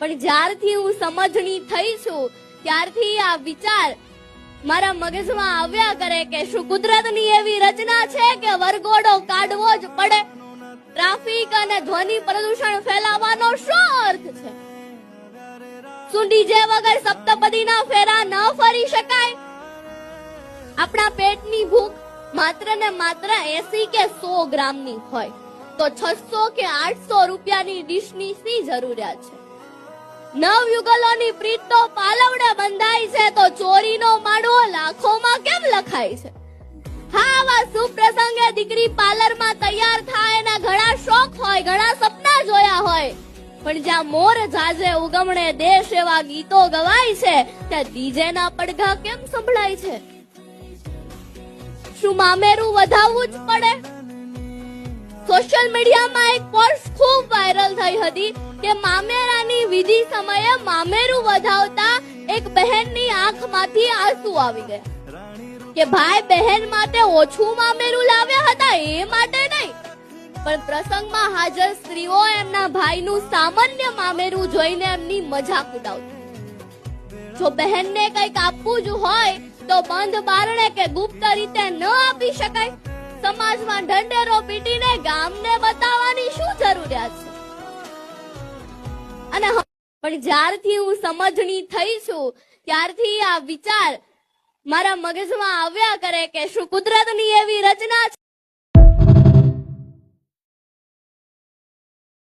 પણ જ્યારથી હું સમજણી થઈ છું ત્યારથી આ વિચાર મારા મગજમાં આવ્યા કરે કે શું કુદરતની એવી રચના છે કે વરઘોડો કાઢવો જ પડે? ટ્રાફિક અને ધ્વનિ પ્રદૂષણ ફેલાવવાનો શું અર્થ છે? શું ડીજે વગર સપ્તપદીના ફેરા ન ફરી શકાય? આપણા પેટની ભૂખ માત્ર ને માત્ર 80 કે 100 ગ્રામની હોય તો 600 કે 800 રૂપિયાની ડીશની શી જરૂરિયાત છે? નવયુગલોની પ્રીત તો પાલવડે બંધાય છે તો ચોરીનો માળો લાખોમાં કેમ લખાય છે? હા, આવા સુપ્રસંગે દીકરી પાર્લરમાં તૈયાર થાય એના ઘણા શોખ હોય, ઘણા સપના જોયા હોય, પણ જ્યાં મોર જાજે ઉગમણે દેશ એવા ગીતો ગવાય છે ત્યાં ડીજેના પડઘા કેમ સંભળાય છે? શું મામેરું વધાવવું જ પડે? સોશિયલ મીડિયામાં એક પોસ્ટ ખૂબ વાયરલ થઈ હતી કે મામેરાની વિધિ સમયે મામેરું વધાવતા એક બહેનની આંખમાંથી આંસુ આવી ગયા કે ભાઈ બહેન માટે ઓછું મામેરું લાવ્યા હતા એ માટે નહીં, પણ પ્રસંગમાં હાજર સ્ત્રીઓ એમના ભાઈનું સામાન્ય મામેરું જોઈને એમની મજાક ઉડાવતી. જો બહેનને કંઈક આપવું જ હોય તો બંધ બારણે કે ગુપ્ત રીતે ન આપી શકાય? સમાજમાં ઢંઢેરો પીટીને ગામને બતાવવાની શું જરૂરિયાત છે? અને પણ જ્યારથી હું સમજણી થઈ છું ત્યારથી આ વિચાર મારા મગજમાં આવ્યા કરે કે શું કુદરતની એવી રચના છે